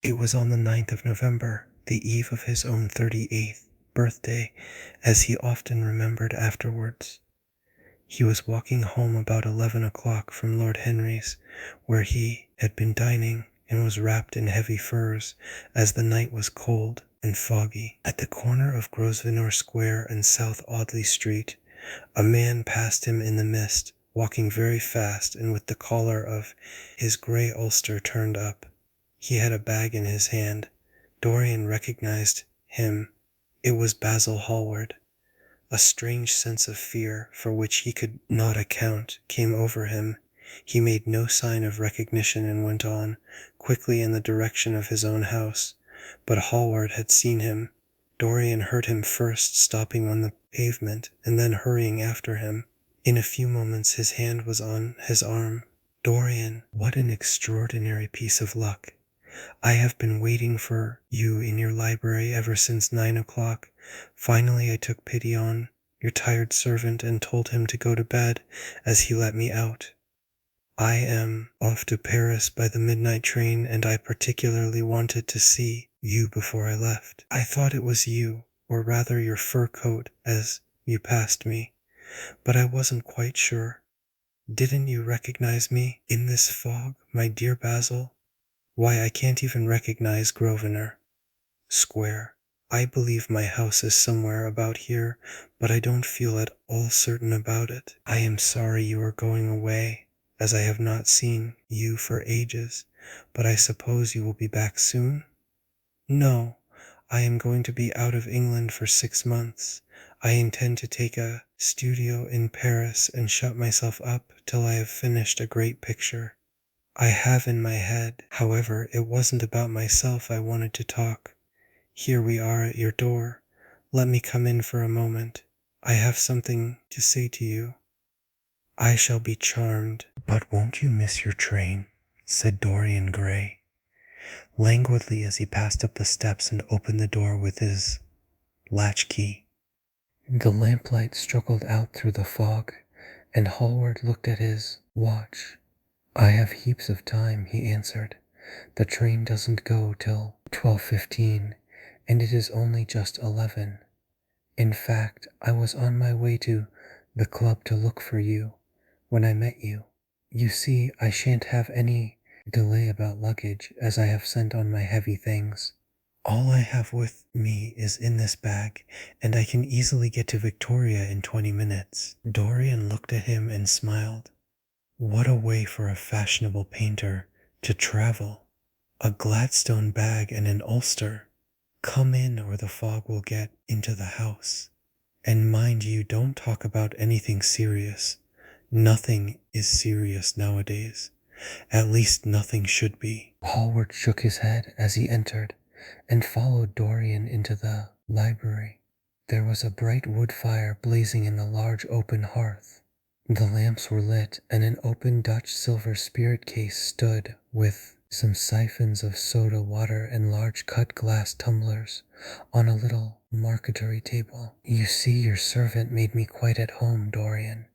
It was on the 9th of November, the eve of his own 38th birthday, as he often remembered afterwards. He was walking home about 11 o'clock from Lord Henry's, where he had been dining, and was wrapped in heavy furs, as the night was cold and foggy. At the corner of Grosvenor Square and South Audley Street, a man passed him in the mist, walking very fast and with the collar of his grey ulster turned up. He had a bag in his hand. Dorian recognized him. It was Basil Hallward. A strange sense of fear, for which he could not account, came over him. He made no sign of recognition and went on, quickly in the direction of his own house. But Hallward had seen him. Dorian heard him first stopping on the pavement, and then hurrying after him. In a few moments his hand was on his arm. "Dorian, what an extraordinary piece of luck! I have been waiting for you in your library ever since 9 o'clock. Finally I took pity on your tired servant and told him to go to bed, as he let me out. I am off to Paris by the midnight train, and I particularly wanted to see you before I left. I thought it was you, or rather your fur coat, as you passed me, but I wasn't quite sure. Didn't you recognize me in this fog, my dear Basil? Why, I can't even recognize Grosvenor Square. I believe my house is somewhere about here, but I don't feel at all certain about it. I am sorry you are going away, as I have not seen you for ages, but I suppose you will be back soon?" "No, I am going to be out of England for 6 months. I intend to take a studio in Paris and shut myself up till I have finished a great picture I have in my head. However, it wasn't about myself I wanted to talk. Here we are at your door. Let me come in for a moment. I have something to say to you." "I shall be charmed." "But won't you miss your train?" said Dorian Gray, languidly, as he passed up the steps and opened the door with his latchkey. The lamplight struggled out through the fog, and Hallward looked at his watch. "I have heaps of time," he answered. "The train doesn't go till 12:15, and it is only just 11. In fact, I was on my way to the club to look for you when I met you. You see, I shan't have any delay about luggage, as I have sent on my heavy things. All I have with me is in this bag, and I can easily get to Victoria in 20 minutes. Dorian looked at him and smiled. What a way for a fashionable painter to travel! A Gladstone bag and an ulster. Come in, or the fog will get into the house. And mind you, don't talk about anything serious. Nothing is serious nowadays. At least nothing should be." Hallward shook his head as he entered, and followed Dorian into the library. There was a bright wood fire blazing in the large open hearth. The lamps were lit, and an open Dutch silver spirit case stood, with some siphons of soda water and large cut glass tumblers, on a little marqueterie table. "You see, your servant made me quite at home, Dorian.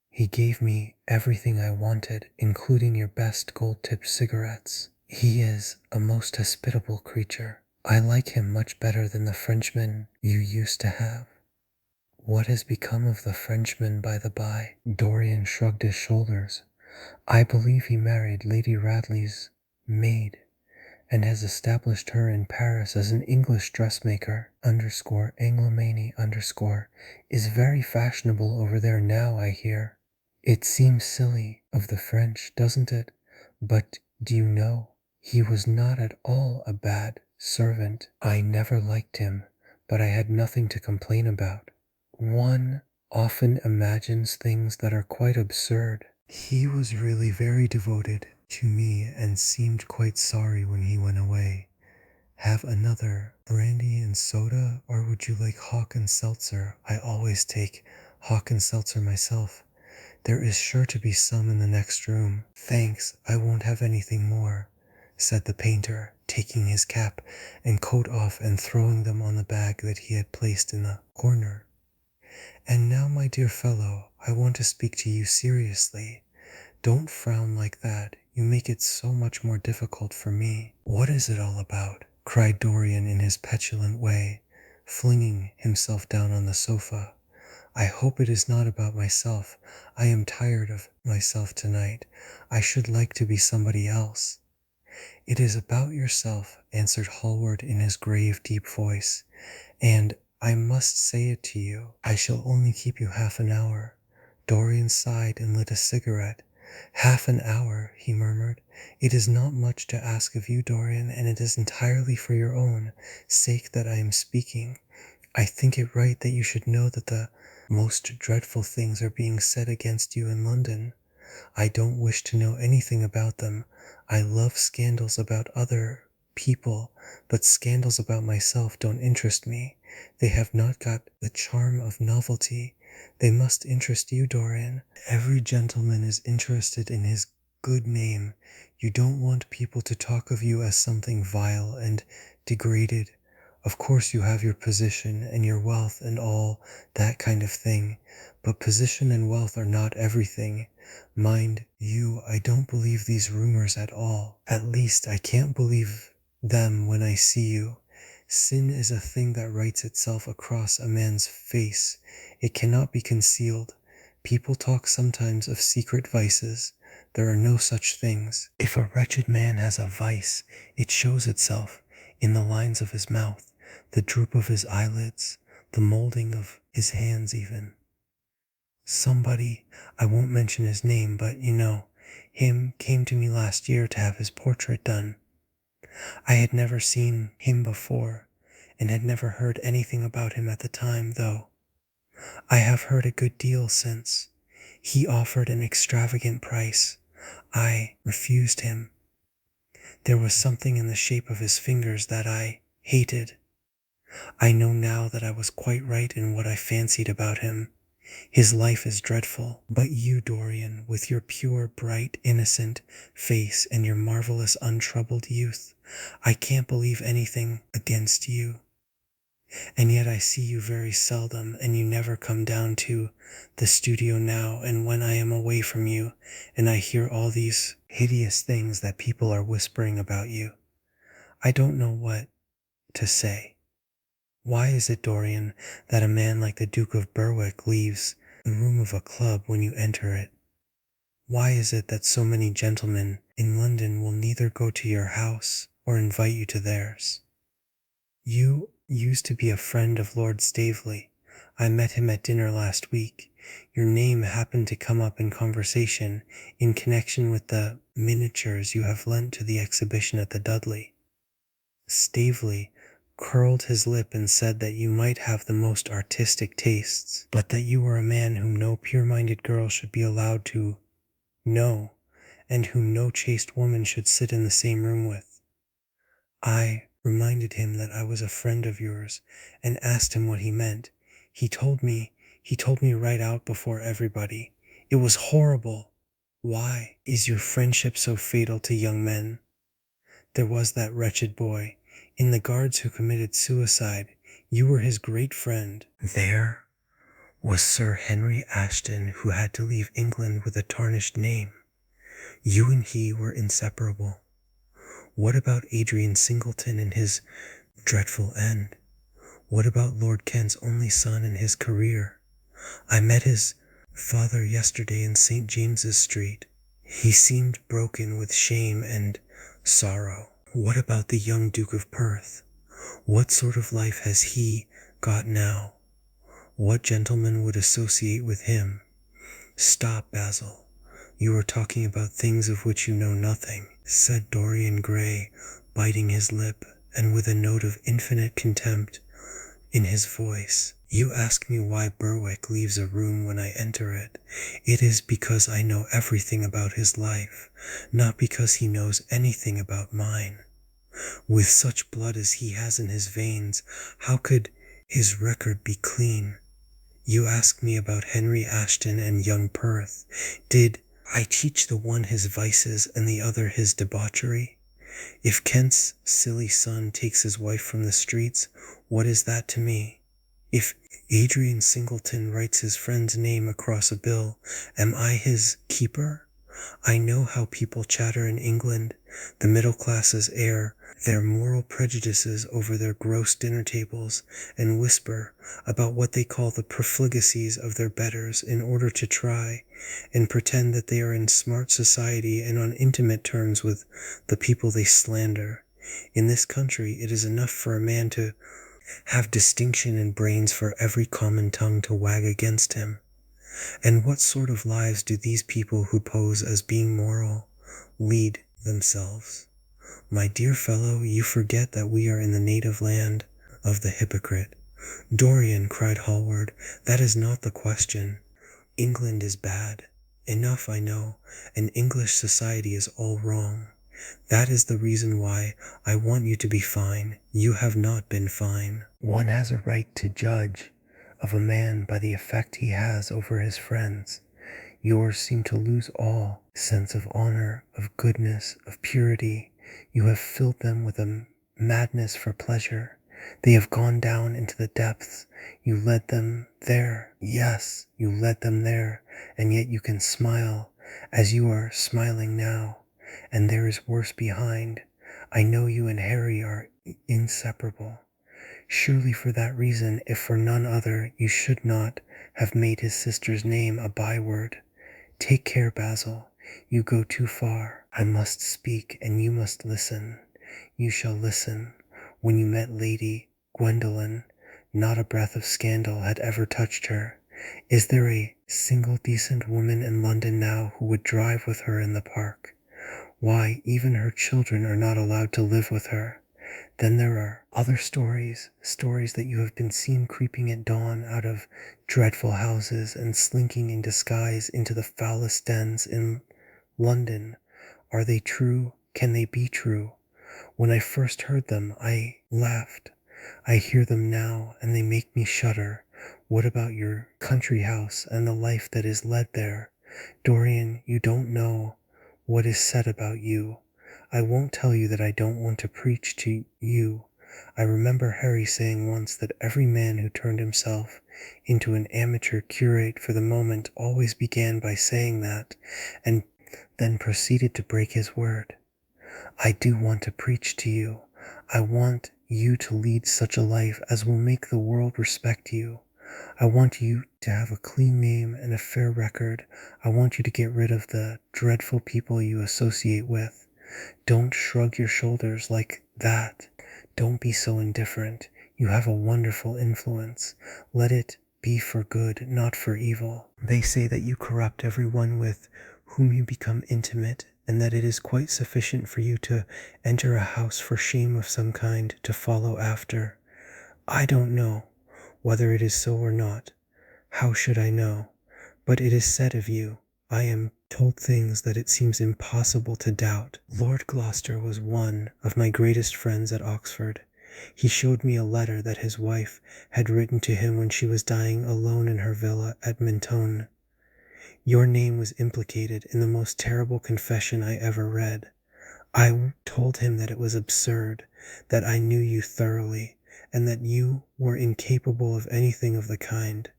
He gave me everything I wanted, including your best gold-tipped cigarettes. He is a most hospitable creature. I like him much better than the Frenchman you used to have." "What has become of the Frenchman, by the by?" Dorian shrugged his shoulders. "I believe he married Lady Radley's maid, and has established her in Paris as an English dressmaker, _Anglomanie _ is very fashionable over there now, I hear. It seems silly of the French, doesn't it? But do you know, he was not at all a bad servant. I never liked him, but I had nothing to complain about. One often imagines things that are quite absurd. He was really very devoted to me and seemed quite sorry when he went away. Have another brandy and soda, or would you like hock and seltzer? I always take hock and seltzer myself. There is sure to be some in the next room." "Thanks, I won't have anything more," said the painter, taking his cap and coat off and throwing them on the bag that he had placed in the corner. "And now, my dear fellow, I want to speak to you seriously. Don't frown like that. You make it so much more difficult for me. What is it all about? Cried Dorian in his petulant way, flinging himself down on the sofa. I hope it is not about myself. I am tired of myself tonight. I should like to be somebody else. It is about yourself, answered Hallward in his grave, deep voice, and I must say it to you. I shall only keep you half an hour. Dorian sighed and lit a cigarette. Half an hour, he murmured. It is not much to ask of you, Dorian, and it is entirely for your own sake that I am speaking. I think it right that you should know that the most dreadful things are being said against you in London. I don't wish to know anything about them. I love scandals about other people, but scandals about myself don't interest me. They have not got the charm of novelty. They must interest you, Dorian. Every gentleman is interested in his good name. You don't want people to talk of you as something vile and degraded. Of course you have your position and your wealth and all that kind of thing, but position and wealth are not everything. Mind you, I don't believe these rumors at all. At least I can't believe them when I see you. Sin is a thing that writes itself across a man's face. It cannot be concealed. People talk sometimes of secret vices. There are no such things. If a wretched man has a vice, it shows itself in the lines of his mouth, the droop of his eyelids, the molding of his hands even. Somebody, I won't mention his name, but you know, him came to me last year to have his portrait done. I had never seen him before, and had never heard anything about him at the time, though I have heard a good deal since. He offered an extravagant price. I refused him. There was something in the shape of his fingers that I hated. I know now that I was quite right in what I fancied about him. His life is dreadful, but you, Dorian, with your pure, bright, innocent face and your marvelous untroubled youth, I can't believe anything against you. And yet I see you very seldom, and you never come down to the studio now, and when I am away from you, and I hear all these hideous things that people are whispering about you, I don't know what to say. Why is it, Dorian, that a man like the Duke of Berwick leaves the room of a club when you enter it? Why is it that so many gentlemen in London will neither go to your house or invite you to theirs? You used to be a friend of Lord Staveley. I met him at dinner last week. Your name happened to come up in conversation in connection with the miniatures you have lent to the exhibition at the Dudley. Staveley curled his lip and said that you might have the most artistic tastes, but that you were a man whom no pure-minded girl should be allowed to know, and whom no chaste woman should sit in the same room with. I reminded him that I was a friend of yours, and asked him what he meant. He told me right out before everybody. It was horrible. Why is your friendship so fatal to young men? There was that wretched boy in the Guards who committed suicide. You were his great friend. There was Sir Henry Ashton, who had to leave England with a tarnished name. You and he were inseparable. What about Adrian Singleton and his dreadful end? What about Lord Kent's only son and his career? I met his father yesterday in St. James's Street. He seemed broken with shame and sorrow. What about the young Duke of Perth? What sort of life has he got now? What gentleman would associate with him? Stop, Basil. You are talking about things of which you know nothing, said Dorian Gray, biting his lip, and with a note of infinite contempt in his voice. You ask me why Berwick leaves a room when I enter it. It is because I know everything about his life, not because he knows anything about mine. With such blood as he has in his veins, how could his record be clean? You ask me about Henry Ashton and young Perth. Did I teach the one his vices and the other his debauchery? If Kent's silly son takes his wife from the streets, what is that to me? If Adrian Singleton writes his friend's name across a bill, am I his keeper? I know how people chatter in England. The middle classes air their moral prejudices over their gross dinner tables and whisper about what they call the profligacies of their betters in order to try and pretend that they are in smart society and on intimate terms with the people they slander. In this country, it is enough for a man to have distinction and brains for every common tongue to wag against him. And what sort of lives do these people who pose as being moral lead themselves? My dear fellow, you forget that we are in the native land of the hypocrite. Dorian, cried Hallward, that is not the question. England is bad. Enough, I know, and English society is all wrong. That is the reason why I want you to be fine. You have not been fine. One has a right to judge of a man by the effect he has over his friends. Yours seem to lose all sense of honor, of goodness, of purity. You have filled them with a madness for pleasure. They have gone down into the depths. You led them there. Yes, you led them there, and yet you can smile as you are smiling now. And there is worse behind. I know you and Harry are inseparable. Surely for that reason, if for none other, you should not have made his sister's name a byword. Take care, Basil. You go too far. I must speak, and you must listen. You shall listen. When you met Lady Gwendolen, not a breath of scandal had ever touched her. Is there a single decent woman in London now who would drive with her in the park? Why, even her children are not allowed to live with her. Then there are other stories that you have been seen creeping at dawn out of dreadful houses and slinking in disguise into the foulest dens in London. Are they true? Can they be true? When I first heard them, I laughed. I hear them now, and they make me shudder. What about your country house and the life that is led there? Dorian, you don't know what is said about you. I won't tell you that I don't want to preach to you. I remember Harry saying once that every man who turned himself into an amateur curate for the moment always began by saying that, and then proceeded to break his word. I do want to preach to you. I want you to lead such a life as will make the world respect you. I want you to have a clean name and a fair record. I want you to get rid of the dreadful people you associate with. Don't shrug your shoulders like that. Don't be so indifferent. You have a wonderful influence. Let it be for good, not for evil. They say that you corrupt everyone with whom you become intimate, and that it is quite sufficient for you to enter a house for shame of some kind to follow after. I don't know whether it is so or not. How should I know? But it is said of you. I am told things that it seems impossible to doubt. Lord Gloucester was one of my greatest friends at Oxford. He showed me a letter that his wife had written to him when she was dying alone in her villa at Mentone. Your name was implicated in the most terrible confession I ever read. I told him that it was absurd, that I knew you thoroughly, and that you were incapable of anything of the kind.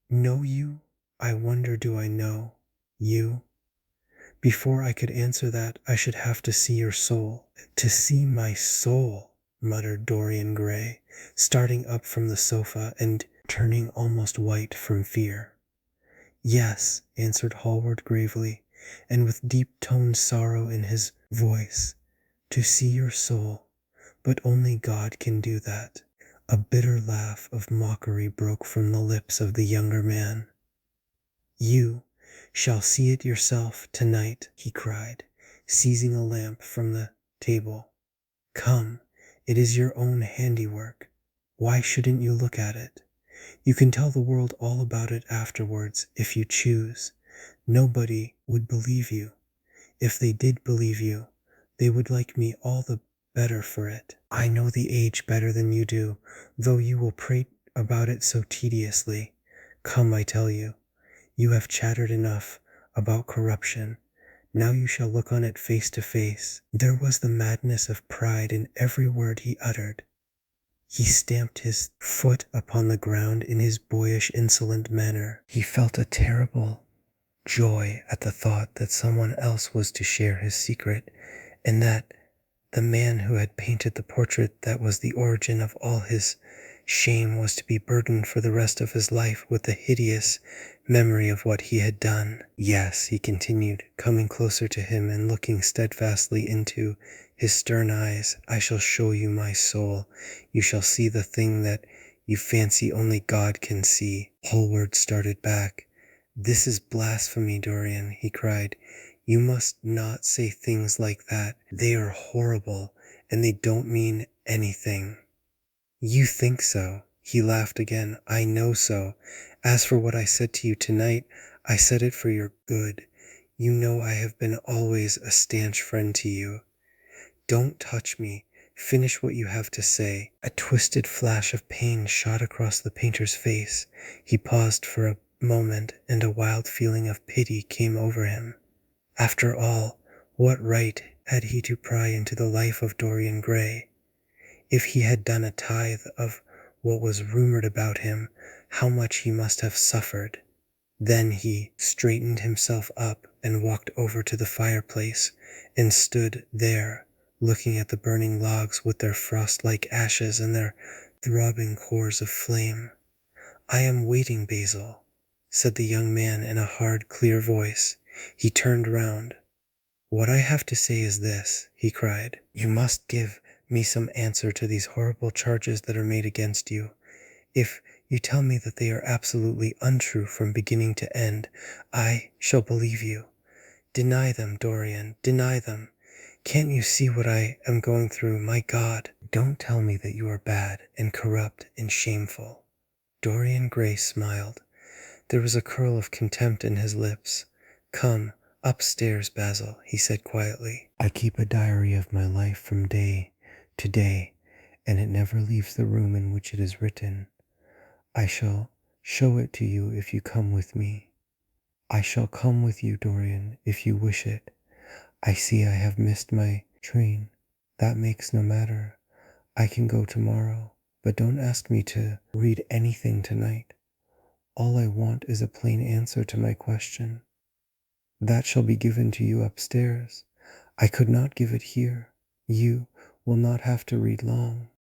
Know you? I wonder do I know you? Before I could answer that, I should have to see your soul. To see my soul, muttered Dorian Gray, starting up from the sofa and turning almost white from fear. Yes, answered Hallward gravely, and with deep-toned sorrow in his voice, to see your soul, but only God can do that. A bitter laugh of mockery broke from the lips of the younger man. You shall see it yourself tonight, he cried, seizing a lamp from the table. Come, it is your own handiwork. Why shouldn't you look at it? You can tell the world all about it afterwards, if you choose. Nobody would believe you. If they did believe you, they would like me all the better for it. I know the age better than you do, though you will prate about it so tediously. Come, I tell you. You have chattered enough about corruption. Now you shall look on it face to face. There was the madness of pride in every word he uttered. He stamped his foot upon the ground in his boyish, insolent manner. He felt a terrible joy at the thought that someone else was to share his secret, and that the man who had painted the portrait that was the origin of all his shame was to be burdened for the rest of his life with the hideous memory of what he had done. Yes, he continued, coming closer to him and looking steadfastly into his stern eyes, I shall show you my soul. You shall see the thing that you fancy only God can see. Hallward started back. This is blasphemy, Dorian, he cried. You must not say things like that. They are horrible, and they don't mean anything. You think so. He laughed again. I know so. As for what I said to you tonight, I said it for your good. You know I have been always a stanch friend to you. Don't touch me. Finish what you have to say. A twisted flash of pain shot across the painter's face. He paused for a moment, and a wild feeling of pity came over him. After all, what right had he to pry into the life of Dorian Gray? If he had done a tithe of what was rumored about him, how much he must have suffered. Then he straightened himself up and walked over to the fireplace and stood there, looking at the burning logs with their frost-like ashes and their throbbing cores of flame. I am waiting, Basil, said the young man in a hard, clear voice. He turned round. What I have to say is this, he cried. You must give me some answer to these horrible charges that are made against you. If you tell me that they are absolutely untrue from beginning to end, I shall believe you. Deny them, Dorian, deny them. Can't you see what I am going through? My God, don't tell me that you are bad and corrupt and shameful. Dorian Gray smiled. There was a curl of contempt in his lips. Come, upstairs, Basil, he said quietly. I keep a diary of my life from day to day, and it never leaves the room in which it is written. I shall show it to you if you come with me. I shall come with you, Dorian, if you wish it. I see I have missed my train. That makes no matter. I can go tomorrow, but don't ask me to read anything tonight. All I want is a plain answer to my question. That shall be given to you upstairs. I could not give it here. You will not have to read long.